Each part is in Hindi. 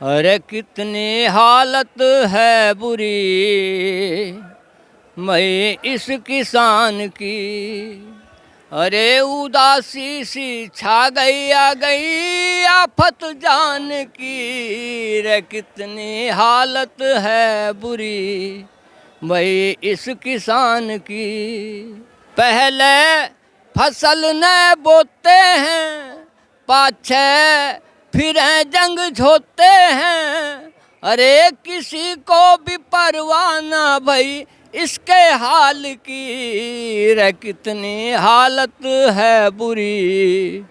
अरे कितनी हालत है बुरी मैं इस किसान की। अरे उदासी सी छा गई आ गई आफत जान की। रे कितनी हालत है बुरी भाई इस किसान की। पहले फसल न बोते हैं पाछे फिर जंग झोते हैं। अरे किसी को भी परवाह ना भाई इसके हाल की। रे कितनी हालत है बुरी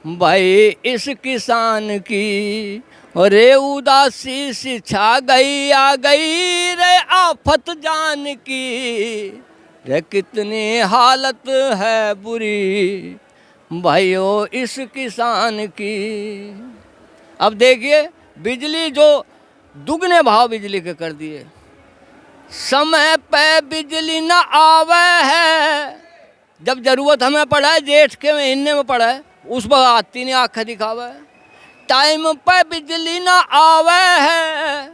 भाई इस किसान की। अरे उदासी सी छा गई आ गई रे आफत जान की। रे कितनी हालत है बुरी भाइयों इस किसान की। अब देखिए बिजली जो दुगने भाव बिजली के कर दिए। समय पे बिजली न आवे है जब जरूरत हमें पड़ा है जेठ के महीने में पड़ा है उस वक्त आती नहीं आँख दिखावे। टाइम पे बिजली न आवे है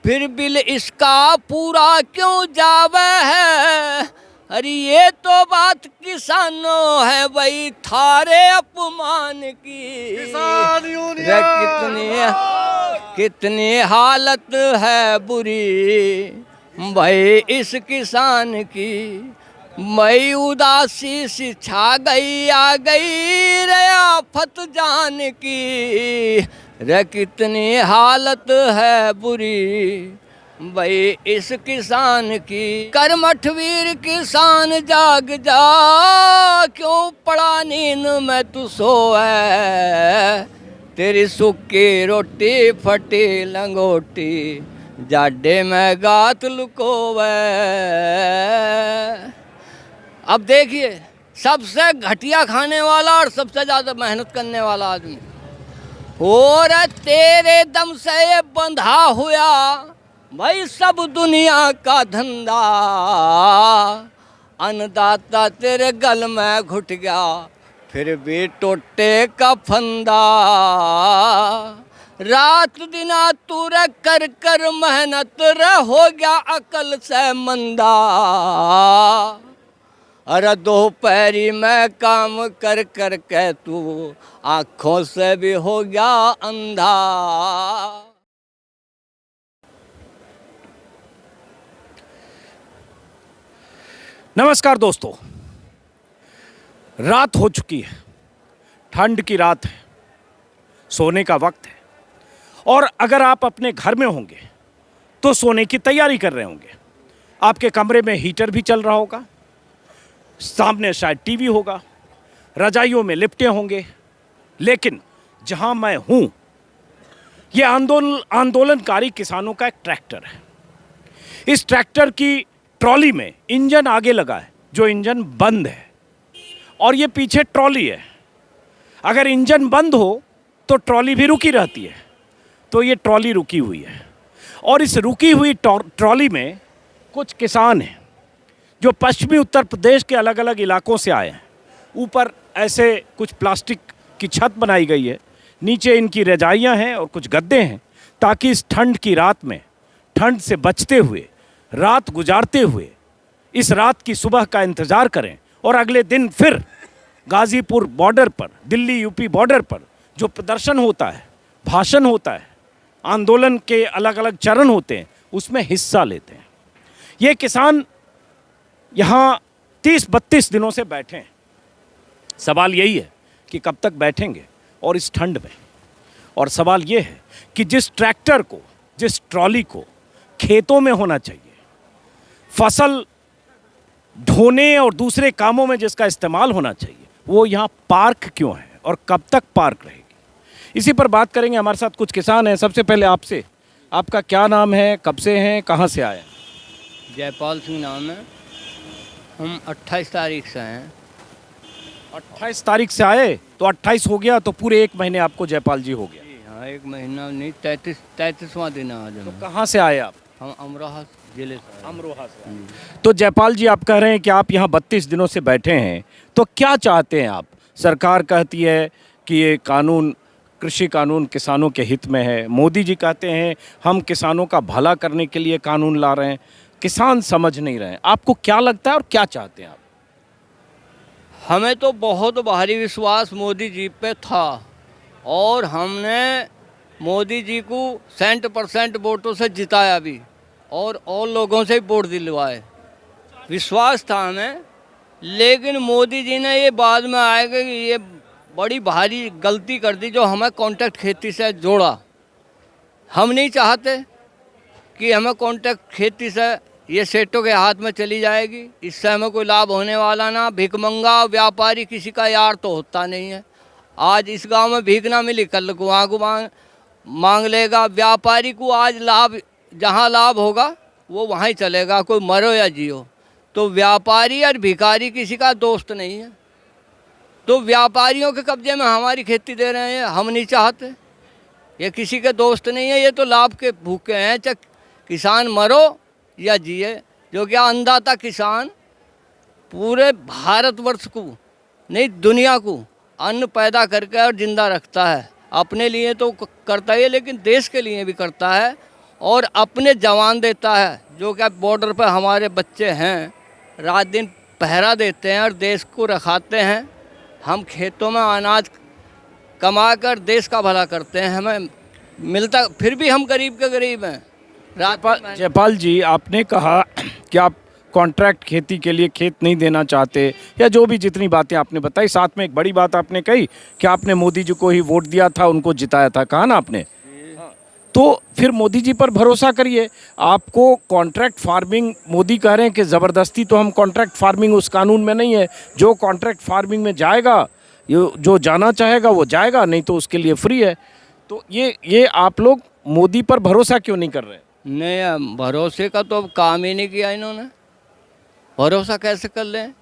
फिर बिल इसका पूरा क्यों जावे है। अरे ये तो बात किसानों है भाई थारे अपमान की। किसान यूनियन कितनी हालत है बुरी भाई इस किसान की। मई उदासी सी छा गई आ गई रे आफत जान की। रे कितनी हालत है बुरी भाई इस किसान की। कर्मठवीर किसान जाग जा क्यों पड़ा नींद में तू सोए। तेरी सूखी रोटी फटी लंगोटी जाडे में गात लुकोवे। अब देखिए सबसे घटिया खाने वाला और सबसे ज़्यादा मेहनत करने वाला आदमी और तेरे दम से ये बंधा हुआ भाई सब दुनिया का धंधा। अन्नदाता तेरे गल में घुट गया फिर भी टोटे का फंदा। रात दिन तू रे कर कर मेहनत रे हो गया अकल से मंदा। अरे दोपहरी में काम कर कर के तू आँखों से भी हो गया अंधा। नमस्कार दोस्तों, रात हो चुकी है, ठंड की रात है, सोने का वक्त है और अगर आप अपने घर में होंगे तो सोने की तैयारी कर रहे होंगे। आपके कमरे में हीटर भी चल रहा होगा, सामने शायद टीवी होगा, रजाइयों में लिपटे होंगे। लेकिन जहां मैं हूं ये आंदोलनकारी किसानों का एक ट्रैक्टर है। इस ट्रैक्टर की ट्रॉली में इंजन आगे लगा है जो इंजन बंद है और ये पीछे ट्रॉली है। अगर इंजन बंद हो तो ट्रॉली भी रुकी रहती है, तो ये ट्रॉली रुकी हुई है और इस रुकी हुई ट्रॉली में कुछ किसान हैं जो पश्चिमी उत्तर प्रदेश के अलग अलग इलाकों से आए हैं। ऊपर ऐसे कुछ प्लास्टिक की छत बनाई गई है, नीचे इनकी रजाइयाँ हैं और कुछ गद्दे हैं ताकि इस ठंड की रात में ठंड से बचते हुए रात गुजारते हुए इस रात की सुबह का इंतज़ार करें और अगले दिन फिर गाज़ीपुर बॉर्डर पर, दिल्ली यूपी बॉर्डर पर जो प्रदर्शन होता है, भाषण होता है, आंदोलन के अलग अलग चरण होते हैं, उसमें हिस्सा लेते हैं। ये किसान यहाँ 30-32 दिनों से बैठे हैं। सवाल यही है कि कब तक बैठेंगे और इस ठंड में। और सवाल ये है कि जिस ट्रैक्टर को, जिस ट्रॉली को खेतों में होना चाहिए, फसल ढोने और दूसरे कामों में जिसका इस्तेमाल होना चाहिए, वो यहाँ पार्क क्यों है और कब तक पार्क रहेगी, इसी पर बात करेंगे। हमारे साथ कुछ किसान हैं। सबसे पहले आपसे, आपका क्या नाम है, कब से हैं, कहाँ से आए? जयपाल सिंह नाम है। हम 28 तारीख से हैं। 28 तारीख से आए तो 28 हो गया तो पूरे 1 महीने आपको जयपाल जी हो गया। हाँ 1 महीना नहीं, 33वां दिन आज तो कहाँ से आए आप? हम अमरोहा जिले से। अमरोहा से। तो जयपाल जी आप कह रहे हैं कि आप यहाँ 32 दिनों से बैठे हैं, तो क्या चाहते हैं आप? सरकार कहती है कि ये कानून कृषि कानून किसानों के हित में है, मोदी जी कहते हैं हम किसानों का भला करने के लिए कानून ला रहे हैं, किसान समझ नहीं रहे हैं। आपको क्या लगता है और क्या चाहते हैं आप? हमें तो बहुत भारी विश्वास मोदी जी पे था और हमने मोदी जी को 100% वोटों से जिताया भी और लोगों से वोट दिलवाए। विश्वास था हमें, लेकिन मोदी जी ने ये बाद में आएगा कि ये बड़ी भारी गलती कर दी जो हमें कॉन्ट्रैक्ट खेती से जोड़ा। हम नहीं चाहते कि हमें कॉन्ट्रैक्ट खेती से ये सेठों के हाथ में चली जाएगी, इससे हमें कोई लाभ होने वाला ना। भिखमंगा व्यापारी किसी का यार तो होता नहीं है। आज इस गांव में भीख ना मिली, कल को वहाँ को मांग लेगा। व्यापारी को आज लाभ, जहाँ लाभ होगा वो वहाँ ही चलेगा, कोई मरो या जियो। तो व्यापारी और भिखारी किसी का दोस्त नहीं है। तो व्यापारियों के कब्जे में हमारी खेती दे रहे हैं, हम नहीं चाहते। ये किसी के दोस्त नहीं है, ये तो लाभ के भूखे हैं। चाहे किसान मरो या जिए, जो क्या अन्नदाता किसान पूरे भारतवर्ष को नहीं दुनिया को अन्न पैदा करके और जिंदा रखता है। अपने लिए तो करता ही है, लेकिन देश के लिए भी करता है और अपने जवान देता है। जो क्या बॉर्डर पर हमारे बच्चे हैं, रात दिन पहरा देते हैं और देश को रखाते हैं। हम खेतों में अनाज कमाकर देश का भला करते हैं, हमें मिलता, फिर भी हम गरीब के गरीब हैं। जयपाल जी, आपने कहा कि आप कॉन्ट्रैक्ट खेती के लिए खेत नहीं देना चाहते, या जो भी जितनी बातें आपने बताई, साथ में एक बड़ी बात आपने कही कि आपने मोदी जी को ही वोट दिया था, उनको जिताया था, कहा ना आपने। तो फिर मोदी जी पर भरोसा करिए। आपको कॉन्ट्रैक्ट फार्मिंग, मोदी कह रहे हैं कि ज़बरदस्ती तो हम कॉन्ट्रैक्ट फार्मिंग उस कानून में नहीं है। जो कॉन्ट्रैक्ट फार्मिंग में जाएगा, जो जाना चाहेगा वो जाएगा, नहीं तो उसके लिए फ्री है। तो ये आप लोग मोदी पर भरोसा क्यों नहीं कर रहे? नहीं, भरोसे का तो अब काम ही नहीं किया इन्होंने। भरोसा कैसे कर लें?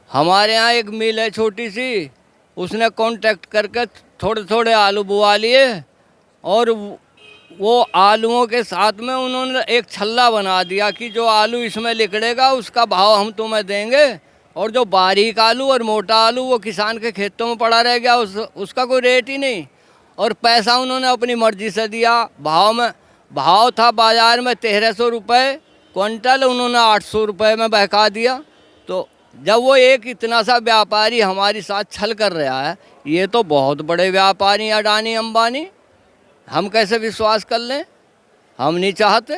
हमारे यहाँ एक मिल है छोटी सी, उसने कॉन्ट्रैक्ट करके थोड़े थोड़े आलू बुआ लिए और वो आलूओं के साथ में उन्होंने एक छल्ला बना दिया कि जो आलू इसमें निकलेगा उसका भाव हम तुम्हें देंगे, और जो बारीक आलू और मोटा आलू वो किसान के खेतों में पड़ा रह गया, उसका कोई रेट ही नहीं। और पैसा उन्होंने अपनी मर्जी से दिया। भाव था बाज़ार में 1300 रुपये क्विंटल, उन्होंने 800 रुपये में बहका दिया। तो जब वो एक इतना सा व्यापारी हमारे साथ छल कर रहा है, ये तो बहुत बड़े व्यापारी अडानी अंबानी, हम कैसे विश्वास कर लें? हम नहीं चाहते।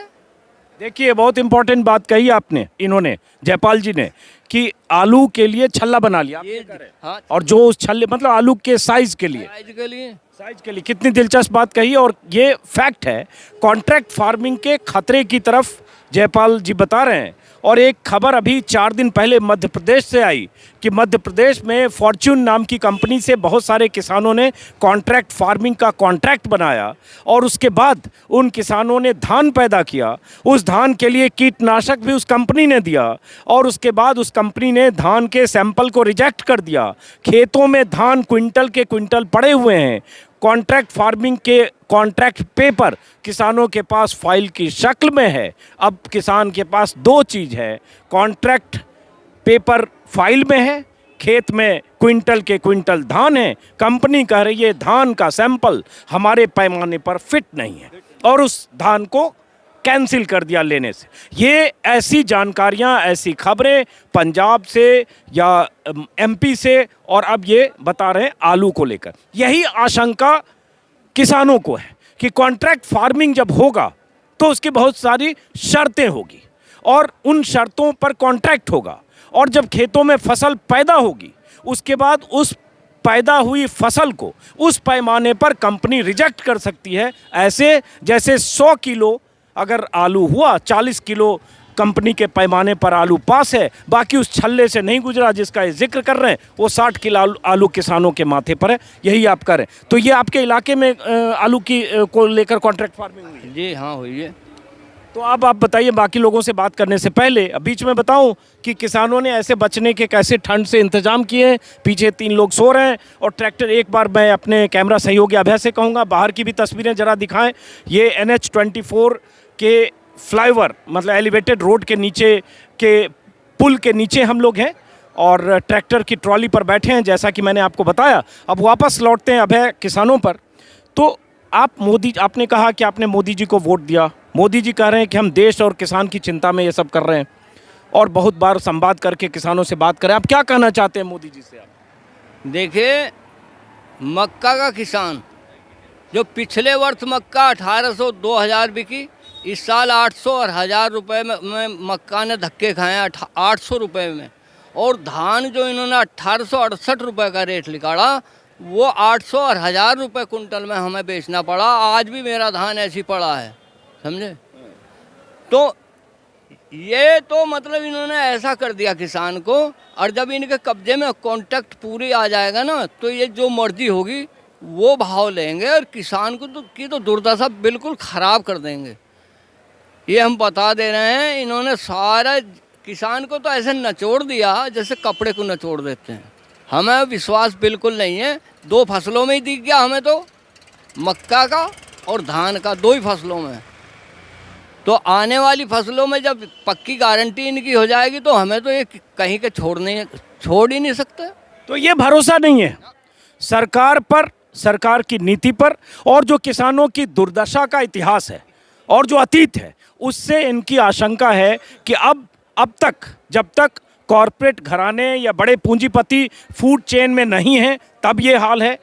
देखिए, बहुत इंपॉर्टेंट बात कही आपने, इन्होंने, जयपाल जी ने, कि आलू के लिए छल्ला बना लिया। हाँ, और जो उस छल्ले मतलब आलू के साइज के लिए कितनी दिलचस्प बात कही। और ये फैक्ट है, कॉन्ट्रैक्ट फार्मिंग के खतरे की तरफ जयपाल जी बता रहे हैं। और एक खबर अभी 4 दिन पहले मध्य प्रदेश से आई कि मध्य प्रदेश में फॉर्च्यून नाम की कंपनी से बहुत सारे किसानों ने कॉन्ट्रैक्ट फार्मिंग का कॉन्ट्रैक्ट बनाया और उसके बाद उन किसानों ने धान पैदा किया। उस धान के लिए कीटनाशक भी उस कंपनी ने दिया और उसके बाद उस कंपनी ने धान के सैंपल को रिजेक्ट कर दिया। खेतों में धान क्विंटल के क्विंटल पड़े हुए हैं। कॉन्ट्रैक्ट फार्मिंग के कॉन्ट्रैक्ट पेपर किसानों के पास फाइल की शक्ल में है। अब किसान के पास 2 चीज़ है, कॉन्ट्रैक्ट पेपर फाइल में है, खेत में क्विंटल के क्विंटल धान है। कंपनी कह रही है धान का सैंपल हमारे पैमाने पर फिट नहीं है और उस धान को कैंसिल कर दिया लेने से। ये ऐसी जानकारियां, ऐसी खबरें पंजाब से या एमपी से, और अब ये बता रहे हैं आलू को लेकर। यही आशंका किसानों को है कि कॉन्ट्रैक्ट फार्मिंग जब होगा तो उसकी बहुत सारी शर्तें होगी और उन शर्तों पर कॉन्ट्रैक्ट होगा, और जब खेतों में फसल पैदा होगी उसके बाद उस पैदा हुई फसल को उस पैमाने पर कंपनी रिजेक्ट कर सकती है। ऐसे जैसे 100 किलो अगर आलू हुआ, 40 किलो कंपनी के पैमाने पर आलू पास है, बाकी उस छल्ले से नहीं गुजरा जिसका ये जिक्र कर रहे हैं, वो 60 किलो आलू किसानों के माथे पर है। यही आप करें। तो ये आपके इलाके में आलू की को लेकर कॉन्ट्रैक्ट फार्मिंग हुई है? जी हाँ, हुई है। तो अब आप बताइए, बाकी लोगों से बात करने से पहले बीच में बताऊं कि किसानों ने ऐसे बचने के कैसे ठंड से इंतजाम किए हैं। पीछे 3 लोग सो रहे हैं और ट्रैक्टर, एक बार मैं अपने कैमरा सहयोगी अभय से कहूँगा बाहर की भी तस्वीरें ज़रा दिखाएं। ये NH-24 के फ्लाईओवर मतलब एलिवेटेड रोड के नीचे के पुल के नीचे हम लोग हैं और ट्रैक्टर की ट्रॉली पर बैठे हैं, जैसा कि मैंने आपको बताया। अब वापस लौटते हैं अभय किसानों पर। तो आपने कहा कि आपने मोदी जी को वोट दिया। मोदी जी कह रहे हैं कि हम देश और किसान की चिंता में ये सब कर रहे हैं, और बहुत बार संवाद करके किसानों से बात करें। आप क्या कहना चाहते हैं मोदी जी से? आप देखिए, मक्का का किसान जो पिछले वर्ष मक्का 1800 2000 बिकी, इस साल 800 और 1000 रुपये में मक्का ने धक्के खाए हैं 800 रुपये में। और धान जो इन्होंने 1868 रुपये का रेट निकाला, वो 800 और 1000 रुपये कुंटल में हमें बेचना पड़ा। आज भी मेरा धान ऐसी पड़ा है, समझे। तो ये तो मतलब इन्होंने ऐसा कर दिया किसान को। और जब इनके कब्जे में कॉन्ट्रैक्ट पूरी आ जाएगा ना, तो ये जो मर्जी होगी वो भाव लेंगे, और किसान को तो दुर्दशा बिल्कुल ख़राब कर देंगे। ये हम बता दे रहे हैं। इन्होंने सारा किसान को तो ऐसे नचोड़ दिया जैसे कपड़े को नचोड़ देते हैं। हमें विश्वास बिल्कुल नहीं है। 2 फसलों में ही दिख गया हमें तो, मक्का का और धान का, 2 ही फसलों में। तो आने वाली फसलों में जब पक्की गारंटी इनकी हो जाएगी, तो हमें तो ये कहीं के छोड़ ही नहीं सकते। तो ये भरोसा नहीं है सरकार पर, सरकार की नीति पर, और जो किसानों की दुर्दशा का इतिहास है और जो अतीत है, उससे इनकी आशंका है कि अब तक, जब तक कॉरपोरेट घराने या बड़े पूंजीपति फूड चेन में नहीं हैं, तब ये हाल है।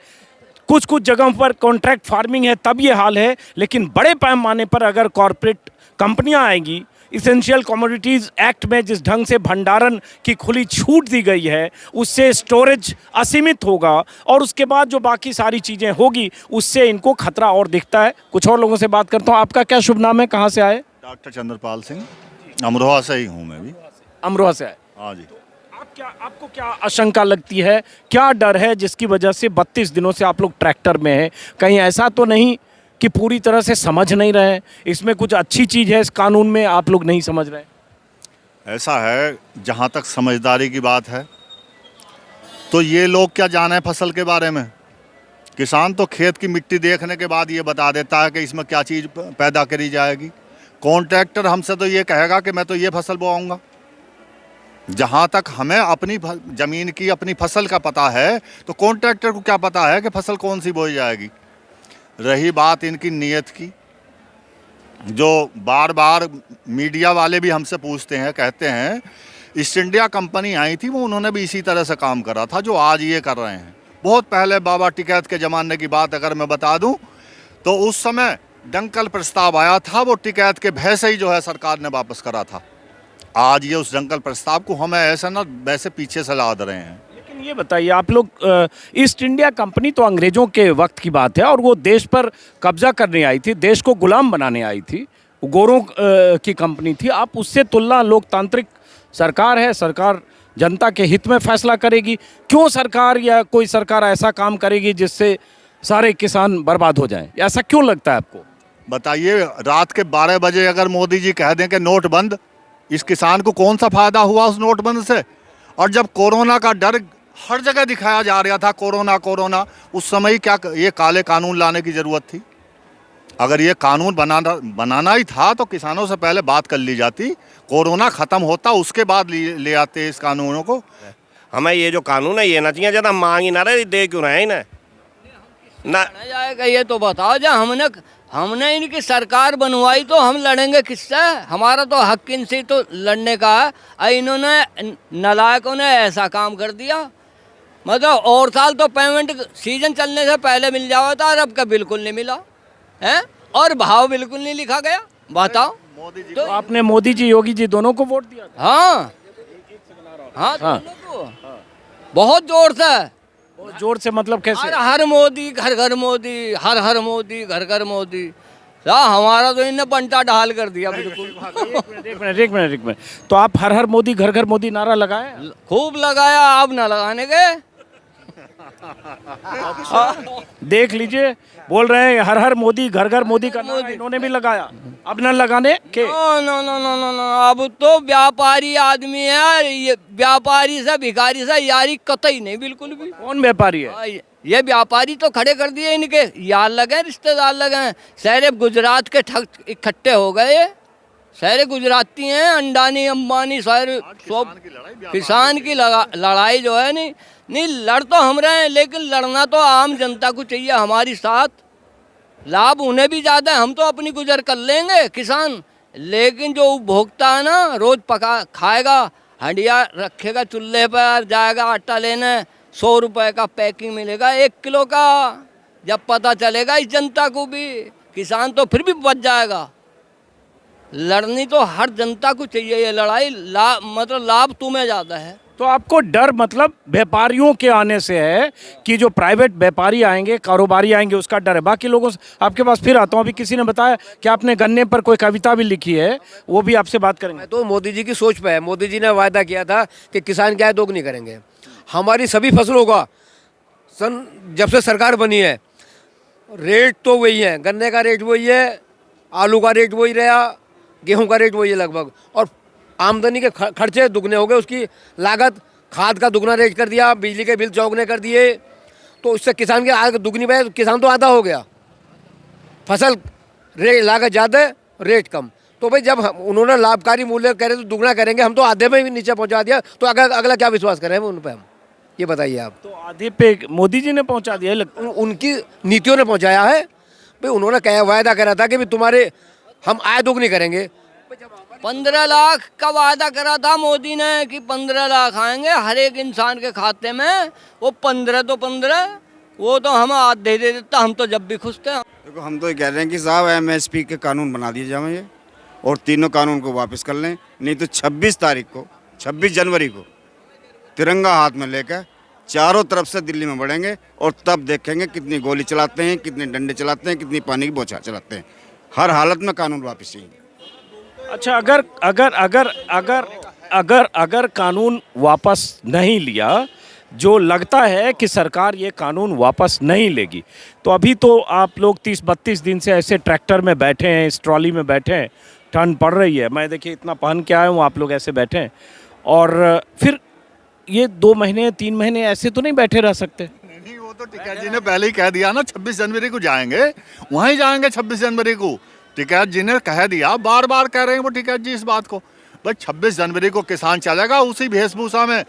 कुछ जगहों पर कॉन्ट्रैक्ट फार्मिंग है, तब ये हाल है। लेकिन बड़े पैमाने पर अगर कॉरपोरेट कंपनियां आएंगी, इसेंशियल कमोडिटीज़ एक्ट में जिस ढंग से भंडारण की खुली छूट दी गई है, उससे स्टोरेज असीमित होगा, और उसके बाद जो बाकी सारी चीज़ें होगी, उससे इनको खतरा और दिखता है। कुछ और लोगों से बात करता हूँ। आपका क्या शुभ नाम है, कहाँ से आए? डॉक्टर चंद्रपाल सिंह, अमरोहा से ही हूँ मैं भी। अमरोहा से आए? हाँ जी। आपको क्या आशंका लगती है, क्या डर है जिसकी वजह से 32 दिनों से आप लोग ट्रैक्टर में हैं? कहीं ऐसा तो नहीं कि पूरी तरह से समझ नहीं रहे हैं, इसमें कुछ अच्छी चीज़ है इस कानून में, आप लोग नहीं समझ रहे? ऐसा है, जहाँ तक समझदारी की बात है, तो ये लोग क्या जाने फसल के बारे में। किसान तो खेत की मिट्टी देखने के बाद ये बता देता है कि इसमें क्या चीज़ पैदा करी जाएगी। कॉन्ट्रैक्टर हमसे तो ये कहेगा कि मैं तो ये फसल बोआऊँगा। जहाँ तक हमें अपनी ज़मीन की, अपनी फसल का पता है, तो कॉन्ट्रैक्टर को क्या पता है कि फसल कौन सी बोई जाएगी। रही बात इनकी नीयत की, जो बार बार मीडिया वाले भी हमसे पूछते हैं, कहते हैं ईस्ट इंडिया कंपनी आई थी, वो उन्होंने भी इसी तरह से काम करा था जो आज ये कर रहे हैं। बहुत पहले बाबा टिकैत के ज़माने की बात अगर मैं बता दूं, तो उस समय दंकल प्रस्ताव आया था, वो टिकैत के भय से ही जो है सरकार ने वापस करा था। आज ये उस दंकल प्रस्ताव को हमें ऐसा ना वैसे पीछे से लाद रहे हैं। लेकिन ये बताइए, आप लोग, ईस्ट इंडिया कंपनी तो अंग्रेज़ों के वक्त की बात है, और वो देश पर कब्जा करने आई थी, देश को गुलाम बनाने आई थी, गोरों की कंपनी थी। आप उससे तुलना, लोकतांत्रिक सरकार है, सरकार जनता के हित में फैसला करेगी। क्यों सरकार या कोई सरकार ऐसा काम करेगी जिससे सारे किसान बर्बाद हो जाएं? ऐसा क्यों लगता है आपको? बताइए, रात के 12 बजे अगर मोदी जी कह दें कि नोट बंद, इस किसान को कौन सा फायदा हुआ उस नोटबंद से? और जब कोरोना का डर हर जगह दिखाया जा रहा था, कोरोना, उस समय ही क्या ये काले कानून लाने की ज़रूरत थी? अगर ये कानून बनाना ही था तो किसानों से पहले बात कर ली जाती, कोरोना ख़त्म होता, उसके बाद ले आते इस कानूनों को। हमें ये जो कानून है ये ना चाहिए, ज़्यादा मांग ही ना रहे, दे क्यों रहे इन्हें ना जाएगा। ये तो बताओ, जब हमने इनकी सरकार बनवाई तो हम लड़ेंगे किससे? हमारा तो हक इनसे तो लड़ने का है। इन्होंने, नालायकों ने ऐसा काम कर दिया। मतलब और साल तो पेमेंट सीजन चलने से पहले मिल जाता था, और अब का बिल्कुल नहीं मिला है, और भाव बिल्कुल नहीं लिखा गया। बताओ। मोदी जी तो आपने मोदी जी, योगी जी दोनों को वोट दिया था? हाँ हाँ, दोनों को बहुत जोर से। बहुत जोर से मतलब कैसे? हर मोदी घर घर मोदी, हर मोदी घर घर मोदी। हमारा तो इन्हें बंटा ढाल कर दिया बिल्कुल। एक मिनट। तो आप हर मोदी घर घर मोदी नारा लगाए? खूब लगाया, आप ना लगाने के। देख लीजिए, बोल रहे हैं हर मोदी घर घर मोदी का नारा इन्होंने भी लगाया, अब न लगाने के? नो, अब तो व्यापारी आदमी है, ये व्यापारी से, भिखारी से यारी कतई नहीं, बिल्कुल भी। कौन व्यापारी है? ये व्यापारी तो खड़े कर दिए इनके, यार लगे, रिश्तेदार लगे हैं। सारे गुजरात के ठग इकट्ठे हो गए, सारे गुजराती हैं, अंडानी अंबानी सारे सब। किसान की लड़ाई जो है नहीं लड़ तो हम रहे हैं, लेकिन लड़ना तो आम जनता को चाहिए हमारी साथ। लाभ उन्हें भी ज़्यादा है, हम तो अपनी गुजर कर लेंगे किसान, लेकिन जो उपभोक्ता है ना, रोज़ पका खाएगा, हंडिया रखेगा चूल्हे पर, जाएगा आटा लेने, 100 रुपए का पैकिंग मिलेगा 1 किलो का। जब पता चलेगा इस जनता को भी, किसान तो फिर भी बच जाएगा। लड़नी तो हर जनता को चाहिए ये लड़ाई, मतलब लाभ तुम्हें ज़्यादा है। तो आपको डर मतलब व्यापारियों के आने से है कि जो प्राइवेट व्यापारी आएंगे, कारोबारी आएंगे, उसका डर है। बाकी लोगों से आपके पास फिर आता हूँ। अभी किसी ने बताया कि आपने गन्ने पर कोई कविता भी लिखी है, वो भी आपसे बात करेंगे। तो मोदी जी की सोच पे है। मोदी जी ने वायदा किया था कि किसान की आय दोगुनी करेंगे। हमारी सभी फसलों का जब से सरकार बनी है रेट तो वही है, गन्ने का रेट वही है, आलू का रेट वही रहा, गेहूं का रेट वही है लगभग, और आमदनी के खर्चे दुगने हो गए, उसकी लागत खाद का दुगना रेट कर दिया, बिजली के बिल चौगुने कर दिए, तो उससे किसान की आय दुगनी पे किसान तो आधा हो गया। फसल लागत ज़्यादा रेट कम, तो भाई जब उन्होंने लाभकारी मूल्य कह रहे तो दुगना करेंगे, हम तो आधे में भी नीचे पहुंचा दिया, तो अगला क्या विश्वास करें उन पर हम, ये बताइए आप। तो आधे पे मोदी जी ने पहुंचा दिया लगता है। उनकी नीतियों ने पहुंचाया है भाई। उन्होंने कहा वायदा करा था कि भी तुम्हारे हम आय दोगुनी करेंगे। 15 लाख का वादा करा था मोदी ने कि 15 लाख आएंगे हर एक इंसान के खाते में। वो 15 तो 15, वो तो हम आधे दे देता, हम तो जब भी खुश थे। देखो हम तो ये कह रहे हैं कि साहब एमएसपी के कानून बना दिए जाए ये, और तीनों कानून को वापस कर लें, नहीं तो 26 जनवरी को तिरंगा हाथ में लेकर चारों तरफ से दिल्ली में बढ़ेंगे, और तब देखेंगे कितनी गोली चलाते हैं, कितने डंडे चलाते हैं, कितनी पानी की बौछार चलाते हैं। हर हालत में कानून वापस चाहिए। अच्छा, अगर कानून वापस नहीं लिया, जो लगता है कि सरकार ये कानून वापस नहीं लेगी, तो अभी तो आप लोग 30-32 दिन से ऐसे ट्रैक्टर में बैठे हैं, इस ट्रॉली में बैठे हैं, ठंड पड़ रही है, मैं देखिए इतना पहन के आया हूँ, आप लोग ऐसे बैठे हैं, और फिर ये 2 महीने 3 महीने ऐसे तो नहीं बैठे रह सकते। नहीं, वो तो टिकैत जी ने पहले ही कह दिया ना, 26 जनवरी को जाएंगे, वहीं जाएंगे 26 जनवरी को। टिकैत जी ने कह दिया, बार बार कह रहे हैं वो टिकैत जी इस बात को, भाई 26 जनवरी को किसान चलेगा उसी वेशभूषा में।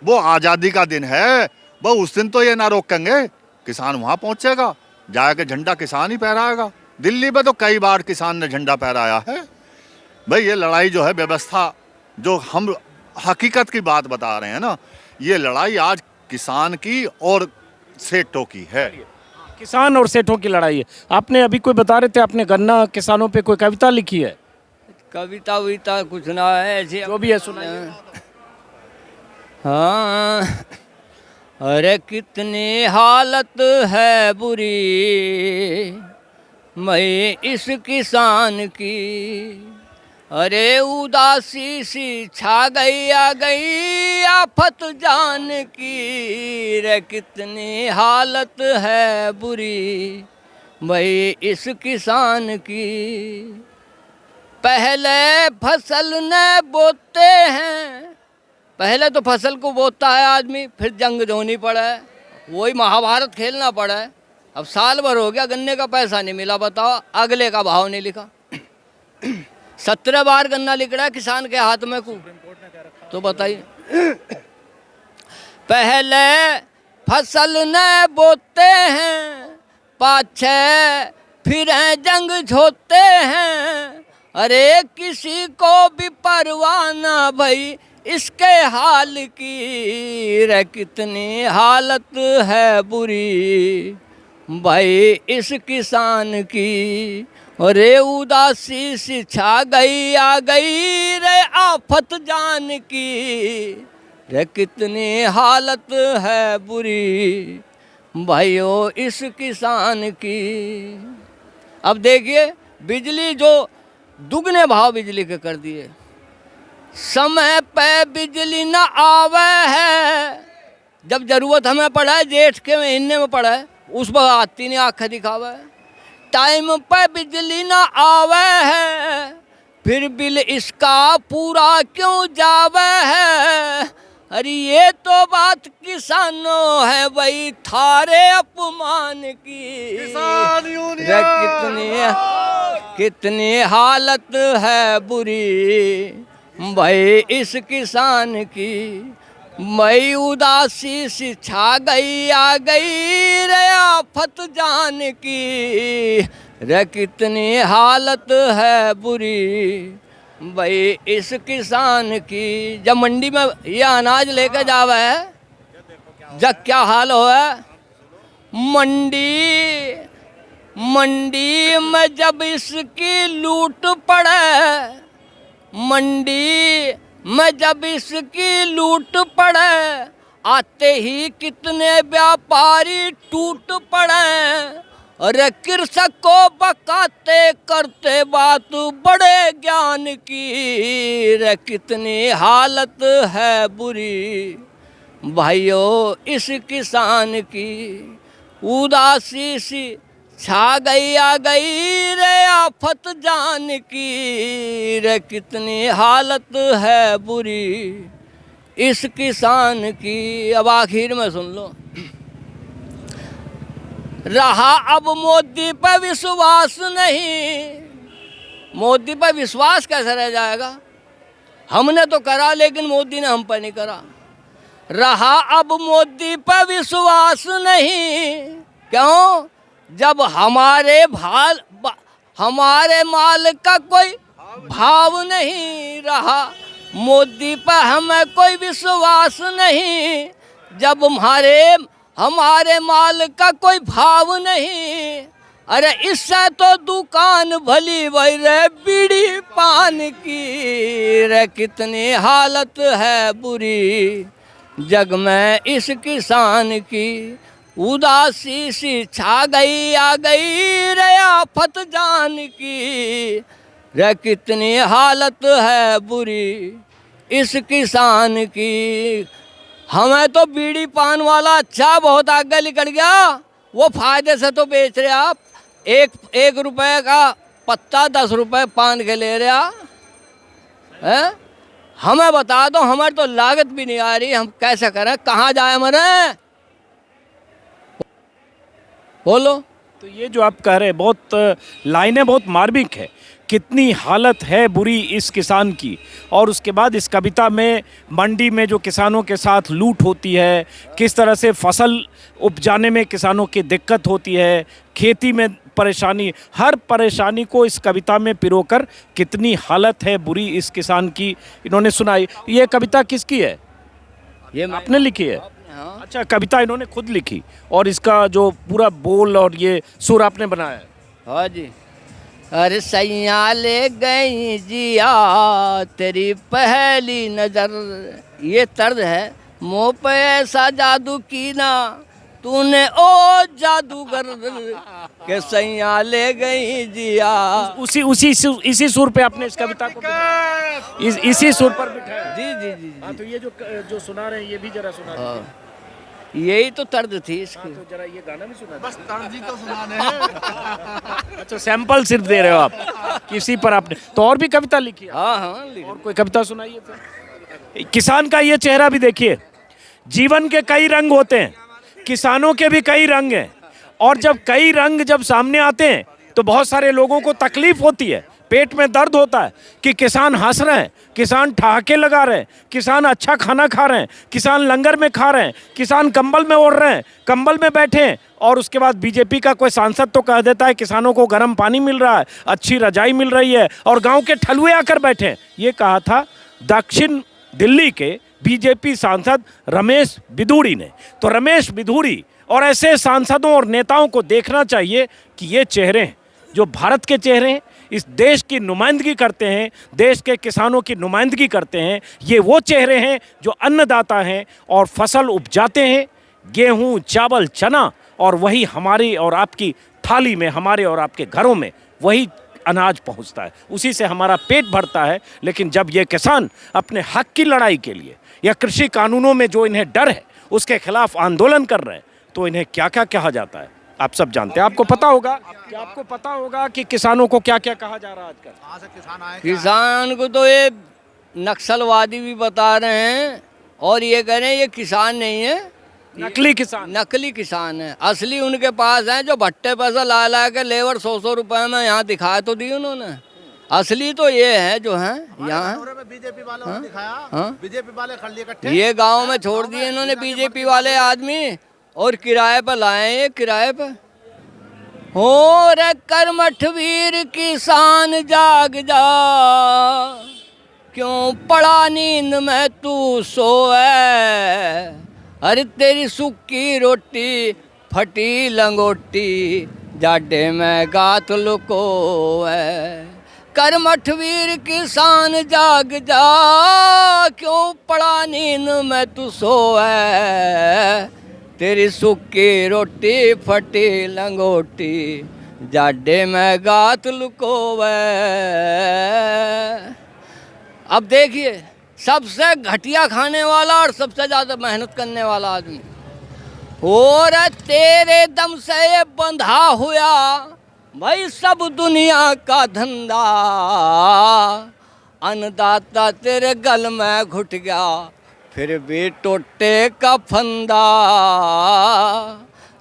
वो आज़ादी का दिन है, वो उस दिन तो ये ना रोकेंगे, किसान वहाँ पहुँचेगा, जाके झंडा किसान ही फहराएगा। दिल्ली में तो कई बार किसान ने झंडा फहराया है। भाई ये लड़ाई जो है व्यवस्था, जो हम हकीकत की बात बता रहे हैं ना, ये लड़ाई आज किसान की और सेठों की है। किसान और सेठों की लड़ाई है। आपने अभी कोई बता रहे थे, आपने गन्ना किसानों पे कोई कविता लिखी है। कविता विता कुछ ना है, ऐसे जो भी है सुनाइए। हाँ, अरे कितनी हालत है बुरी मैं इस किसान की, अरे उदासी सी छा गई आ गई आफत जान की, रे कितनी हालत है बुरी भाई इस किसान की। पहले फसल न बोते हैं, पहले तो फसल को बोता है आदमी, फिर जंग जोनी पड़ा है, वही महाभारत खेलना पड़ा है। अब साल भर हो गया, गन्ने का पैसा नहीं मिला, बताओ अगले का भाव नहीं लिखा। 17 बार गन्ना लिख रहा है किसान के हाथ में को, तो बताइए। पहले फसल न बोते हैं, पाछे फिर जंग झोते हैं, अरे किसी को भी परवाह ना भई इसके हाल की, रे कितनी हालत है बुरी भाई इस किसान की, अरे उदासी सी छा गई आ गई रे आफत जान की, रे कितनी हालत है बुरी भाइयों इस किसान की। अब देखिए बिजली जो दुगने भाव बिजली के कर दिए, समय पे बिजली न आवे है, जब जरूरत हमें पड़ा है जेठ के महीने में पड़ा है, उस पर आती नहीं आँखें दिखावे। टाइम पे बिजली न आवे है, फिर बिल इसका पूरा क्यों जावे है, अरे ये तो बात किसानों है भाई थारे अपमान की। रे कितनी हालत है बुरी भाई इस किसान की। मई उदासी सी छा गई आ गई रे आफत जान की। रे कितनी हालत है बुरी भाई इस किसान की। जब मंडी में ये अनाज लेकर जावा है जब क्या हाल हो है। मंडी में जब इसकी लूट पड़े, मंडी में जब इसकी लूट पड़े, आते ही कितने व्यापारी टूट पड़े। अरे कृषक को बकाते करते बात बड़े ज्ञान की। रे कितनी हालत है बुरी भाइयों इस किसान की। उदासी सी छा गई आ गई रे आफत जान की। रे कितनी हालत है बुरी इस किसान की। अब आखिर में सुन लो। रहा अब मोदी पर विश्वास नहीं। मोदी पर विश्वास कैसे रह जाएगा। हमने तो करा लेकिन मोदी ने हम पर नहीं करा। रहा अब मोदी पर विश्वास नहीं। क्यों? जब हमारे माल का कोई भाव नहीं रहा, मोदी पर हमें कोई विश्वास नहीं। जब हमारे माल का कोई भाव नहीं। अरे इससे तो दुकान भली भाई रे बीड़ी पान की। रे कितनी हालत है बुरी जग में इस किसान की। उदासी सी छा गई आ गई रे आफत जान की। रे कितनी हालत है बुरी इस किसान की। हमें तो बीड़ी पान वाला अच्छा बहुत आगे निकल गया। वो फायदे से तो बेच रहे आप। एक रुपए का पत्ता 10 रुपए पान के ले रहे हैं। हमें बता दो, हमारी तो लागत भी नहीं आ रही। हम कैसे करें, कहाँ जाए हमारे बोलो। तो ये जो आप कह रहे हैं बहुत लाइनें बहुत मार्मिक है। कितनी हालत है बुरी इस किसान की। और उसके बाद इस कविता में मंडी में जो किसानों के साथ लूट होती है, किस तरह से फसल उपजाने में किसानों की दिक्कत होती है, खेती में परेशानी, हर परेशानी को इस कविता में पिरोकर कितनी हालत है बुरी इस किसान की इन्होंने सुनाई। ये कविता किसकी है? ये आपने लिखी है? हाँ। अच्छा, कविता इन्होंने खुद लिखी और इसका जो पूरा बोल और ये सुर आपने बनाया है? हाँ जी। अरे सैया ले गई जिया तेरी पहली नज़र, ये तर्ज है। मुँह पे ऐसा जादू की ना तूने ओ जादूगर के सैया ले गई जिया। इसी सुर पे आपने इस कविता को इसी सुर पर बिठाया? जी जी जी हाँ, तो ये जो सुना रहे हैं ये भी जरा सुना दीजिए। यही तो तर्ज थी इसकी। तो जरा ये गाना भी सुना। बस तर्ज ही तो सुनाने हैं। अच्छा, सैंपल सिर्फ दे रहे हो आप किसी पर आपने। तो और भी कविता लिखी है? हाँ हाँ। और कोई कविता सुनाइए फिर। किसान का ये चेहरा भी देखिए। जीवन के कई रंग होते हैं, किसानों के भी कई रंग हैं। और जब कई रंग जब सामने आते हैं तो बहुत सारे लोगों को तकलीफ होती है, पेट में दर्द होता है कि किसान हंस रहे हैं, किसान ठहाके लगा रहे हैं, किसान अच्छा खाना खा रहे हैं, किसान लंगर में खा रहे हैं, किसान कंबल में ओढ़ रहे हैं, कंबल में बैठे हैं। और उसके बाद बीजेपी का कोई सांसद तो कह देता है किसानों को गर्म पानी मिल रहा है, अच्छी रजाई मिल रही है और गाँव के ठलुए आकर बैठे हैं। ये कहा था दक्षिण दिल्ली के बीजेपी सांसद रमेश बिधूड़ी ने। तो रमेश बिधूड़ी और ऐसे सांसदों और नेताओं को देखना चाहिए कि ये चेहरे हैं जो भारत के चेहरे हैं, इस देश की नुमाइंदगी करते हैं, देश के किसानों की नुमाइंदगी करते हैं। ये वो चेहरे हैं जो अन्नदाता हैं और फसल उपजाते हैं, गेहूं, चावल, चना, और वही हमारी और आपकी थाली में, हमारे और आपके घरों में वही अनाज पहुंचता है, उसी से हमारा पेट भरता है। लेकिन जब ये किसान अपने हक की लड़ाई के लिए या कृषि कानूनों में जो इन्हें डर है उसके खिलाफ आंदोलन कर रहे हैं तो इन्हें क्या क्या कहा जाता है आप सब जानते हैं। आपको पता होगा कि किसानों को क्या क्या कहा जा रहा है आजकल। किसान को तो ये नक्सलवादी भी बता रहे हैं और ये कह रहे हैं ये किसान नहीं है, नकली किसान। नकली किसान है। असली उनके पास हैं जो भट्टे पैसा ला ला के लेबर 100 रुपए में यहाँ दिखाए तो दी उन्होंने। असली तो ये है जो हैं यहाँ। बीजेपी वालों ने दिखाया, हाँ? बीजेपी वाले खड़ लिए इकट्ठे, ये गांव में छोड़ दिए इन्होंने बीजेपी वाले आदमी और किराए पर लाए ये किराए पर। हो रे कर्मठ वीर किसान जाग जा, क्यों पड़ा नींद में तू सोए। अरे तेरी सूखी रोटी फटी लंगोटी, जाडे में गात लुकोए। कर्मठ वीर किसान जाग जा, क्यों पड़ा नींद में तू सोए। तेरी सूखी रोटी फटी लंगोटी, जाडे में गात लुकोवे। अब देखिए सबसे घटिया खाने वाला और सबसे ज़्यादा मेहनत करने वाला आदमी, और तेरे दम से ये बंधा हुआ भाई सब दुनिया का धंधा। अन्नदाता तेरे गल में घुट गया, फिर भी टोटे का फंदा।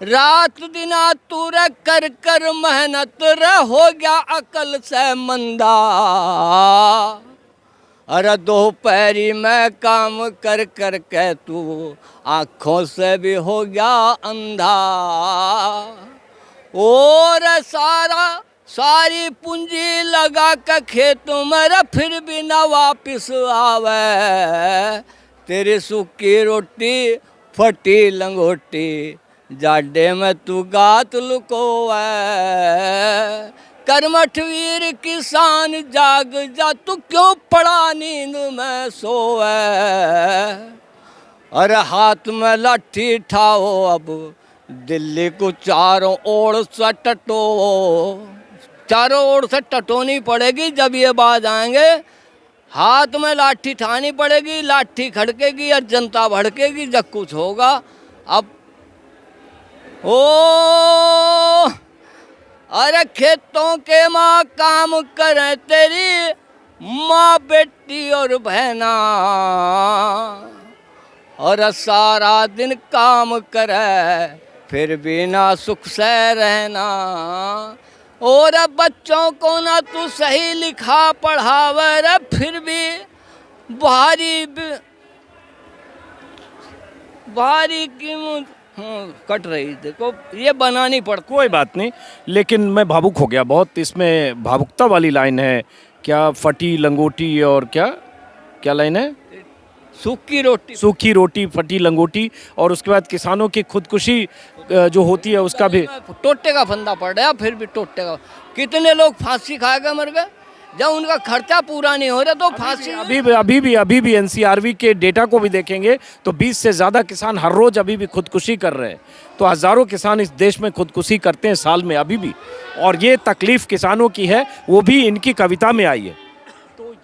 रात दिना तू रे कर कर मेहनत रे हो गया अकल से मंदा। अरे दोपहरी में काम कर कर के तू आँखों से भी हो गया अंधा। और सारी पूंजी लगा के खेतों में रे फिर भी ना वापिस आवे। तेरी सूखी रोटी फटी लंगोटी, जाडे में तू गात लुकोवे। कर्मठ वीर किसान जाग जा, तू क्यों पड़ा नींद में सोए। अरे हाथ में लाठी ठाओ अब दिल्ली को चारों ओर से टटो। चारों ओर से टटोनी पड़ेगी जब ये बाज आएंगे। हाथ में लाठी ठानी पड़ेगी, लाठी खड़केगी और जनता भड़केगी जब कुछ होगा। अब ओ अरे खेतों के माँ काम करें तेरी माँ बेटी और बहना, और सारा दिन काम करे फिर भी ना सुख से रहना। और बच्चों को ना तू सही लिखा पढ़ावे रे फिर भी भारी कीमत कट रही। देखो ये बनानी पड़ती। कोई बात नहीं, लेकिन मैं भावुक हो गया बहुत। इसमें भावुकता वाली लाइन है क्या? फटी लंगोटी और क्या लाइन है? सूखी रोटी फटी लंगोटी, और उसके बाद किसानों की खुदकुशी जो होती है उसका भी टोटे का फंदा पड़ रहा। फिर भी टोटे का कितने लोग फांसी खा के मर गए जब उनका खर्चा पूरा नहीं हो रहा तो फांसी। अभी भी एनसीआरबी के डेटा को भी देखेंगे तो 20 से ज़्यादा किसान हर रोज अभी भी खुदकुशी कर रहे हैं। तो हज़ारों किसान इस देश में खुदकुशी करते हैं साल में अभी भी, और ये तकलीफ किसानों की है, वो भी इनकी कविता में आई है। तो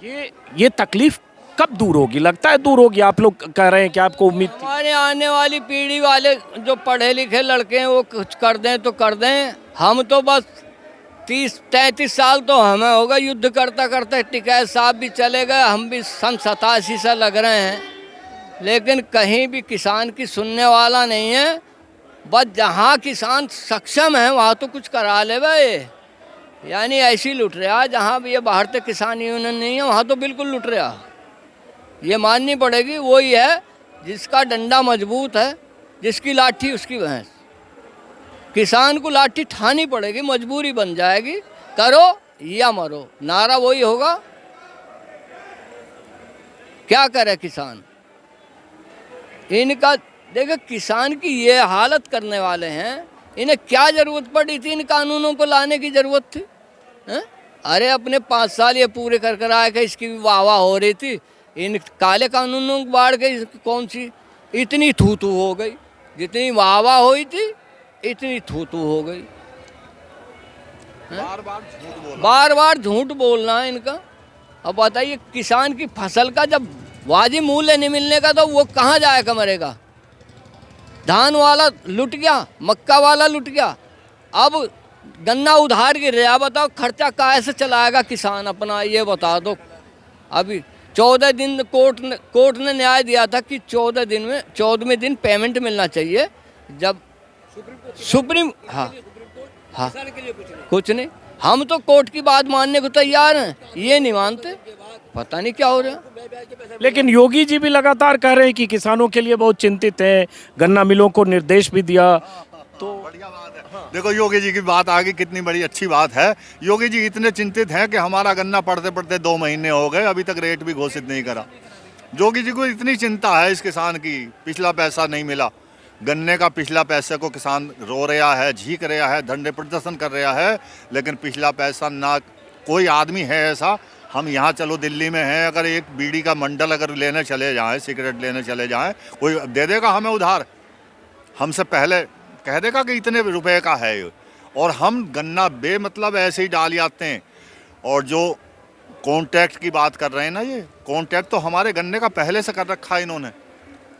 ये तकलीफ कब दूर होगी? लगता है दूर होगी। आप लोग कह रहे हैं कि आपको उम्मीद थी। हमारे आने वाली पीढ़ी वाले जो पढ़े लिखे लड़के हैं वो कुछ कर दें तो कर दें। हम तो बस 30-33 साल तो हमें होगा युद्ध करता करते। टिकैत साहब भी चले गए, हम भी सन 87 से लग रहे हैं, लेकिन कहीं भी किसान की सुनने वाला नहीं है। बस जहाँ किसान सक्षम है वहाँ तो कुछ करा ले भाई। यानी ऐसी लुट रहा, जहाँ भी ये बाहर तक किसान यूनियन नहीं है वहाँ तो बिल्कुल लुट रहा। ये माननी पड़ेगी। वही है जिसका डंडा मजबूत है, जिसकी लाठी उसकी भैंस। किसान को लाठी ठानी पड़ेगी, मजबूरी बन जाएगी, करो या मरो, नारा वही होगा। क्या करे किसान? इनका देखो, किसान की ये हालत करने वाले हैं, इन्हें क्या ज़रूरत पड़ी थी इन कानूनों को लाने की ज़रूरत थी? हैं? अरे अपने 5 साल ये पूरे कर आए के इसकी भी वाह वाह हो रही थी। इन काले कानूनों को बाढ़ गई, कौन सी इतनी थू हो गई। जितनी वाह वाह हुई थी इतनी थू हो गई। बार बार झूठ बोलना है इनका। अब बताइए किसान की फसल का जब वाजिब मूल्य नहीं मिलने का तो वो कहाँ जाएगा मरेगा? धान वाला लुट गया, मक्का वाला लुट गया, अब गन्ना उधार गिर रहा। बताओ खर्चा कैसे चलाएगा किसान अपना? ये बता दो। अभी 14 दिन कोर्ट ने न्याय दिया था कि 14 दिन में 14वें दिन पेमेंट मिलना चाहिए। जब सुप्रीम हाँ हाँ कुछ नहीं, हम तो कोर्ट की बात मानने को तैयार हैं, ये नहीं मानते, पता नहीं क्या हो रहा है। लेकिन योगी जी भी लगातार कह रहे हैं कि किसानों के लिए बहुत चिंतित हैं, गन्ना मिलों को निर्देश भी दिया। तो बढ़िया बात है। देखो योगी जी की बात आ गई, कितनी बड़ी अच्छी बात है। योगी जी इतने चिंतित हैं कि हमारा गन्ना पड़ते पड़ते 2 महीने हो गए, अभी तक रेट भी घोषित नहीं करा। योगी जी को इतनी चिंता है इस किसान की, पिछला पैसा नहीं मिला, गन्ने का पिछला पैसे को किसान रो रहा है, झीक रहा है, धरने प्रदर्शन कर रहा है, लेकिन पिछला पैसा ना कोई आदमी है ऐसा। हम यहाँ चलो दिल्ली में हैं, अगर एक बीड़ी का मंडल अगर लेने चले जाएं, सिगरेट लेने चले जाएं, कोई दे देगा हमें उधार, हमसे पहले कह देगा कि इतने रुपए का है ये, और हम गन्ना बेमतलब ऐसे ही डाल जाते हैं। और जो कॉन्ट्रैक्ट की बात कर रहे हैं ना, ये कॉन्ट्रैक्ट तो हमारे गन्ने का पहले से कर रखा है इन्होंने।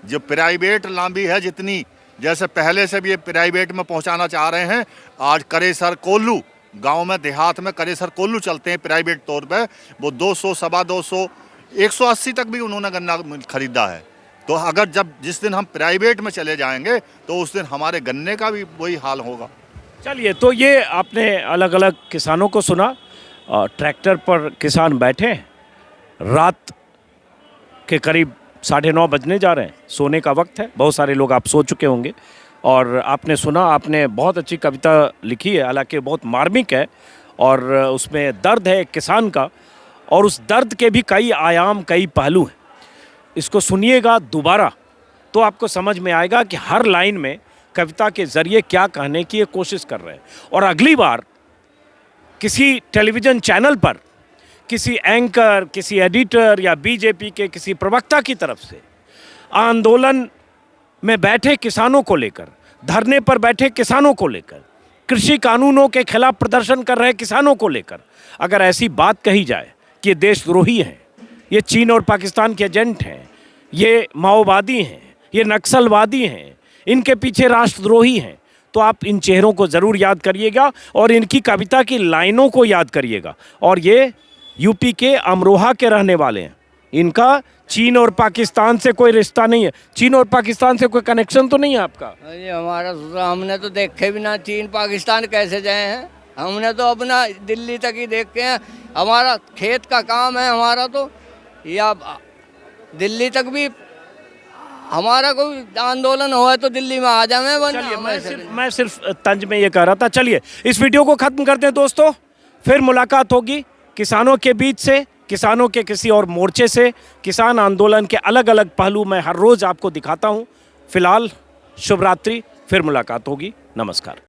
जो प्राइवेट लांबी है जितनी, जैसे पहले से भी ये प्राइवेट में पहुंचाना चाह रहे हैं। आज करेसर कोल्लू गांव में, देहात में करेसर कोल्लू चलते हैं प्राइवेट तौर पे, वो 200, 250, 180 तक भी उन्होंने गन्ना खरीदा है। तो अगर जिस दिन हम प्राइवेट में चले जाएंगे तो उस दिन हमारे गन्ने का भी वही हाल होगा। चलिए, तो ये आपने अलग अलग किसानों को सुना। ट्रैक्टर पर किसान बैठे, रात के करीब 9:30 बजने जा रहे हैं, सोने का वक्त है। बहुत सारे लोग आप सो चुके होंगे और आपने सुना, आपने बहुत अच्छी कविता लिखी है, हालांकि बहुत मार्मिक है और उसमें दर्द है एक किसान का, और उस दर्द के भी कई आयाम, कई पहलू हैं। इसको सुनिएगा दोबारा तो आपको समझ में आएगा कि हर लाइन में कविता के ज़रिए क्या कहने की ये कोशिश कर रहे हैं। और अगली बार किसी टेलीविज़न चैनल पर किसी एंकर, किसी एडिटर या बीजेपी के किसी प्रवक्ता की तरफ से आंदोलन में बैठे किसानों को लेकर, धरने पर बैठे किसानों को लेकर, कृषि कानूनों के खिलाफ प्रदर्शन कर रहे किसानों को लेकर अगर ऐसी बात कही जाए कि ये देशद्रोही हैं, ये चीन और पाकिस्तान के एजेंट हैं, ये माओवादी हैं, ये नक्सलवादी हैं, इनके पीछे राष्ट्रद्रोही हैं, तो आप इन चेहरों को ज़रूर याद करिएगा और इनकी कविता की लाइनों को याद करिएगा। और ये यूपी के अमरोहा के रहने वाले हैं, इनका चीन और पाकिस्तान से कोई रिश्ता नहीं है। चीन और पाकिस्तान से कोई कनेक्शन तो नहीं है आपका? अरे हमारा हमने तो देखे भी ना चीन पाकिस्तान कैसे जाए हैं, हमने तो अपना दिल्ली तक ही देखे हैं। हमारा खेत का काम है हमारा तो, या दिल्ली तक भी हमारा कोई आंदोलन हुआ तो दिल्ली में आ जाए। चलिए, मैं सिर्फ तंज में ये कह रहा था। चलिए इस वीडियो को ख़त्म करते हैं दोस्तों, फिर मुलाकात होगी किसानों के बीच से, किसानों के किसी और मोर्चे से। किसान आंदोलन के अलग अलग पहलू मैं हर रोज़ आपको दिखाता हूँ। फिलहाल शुभ रात्रि, फिर मुलाकात होगी। नमस्कार।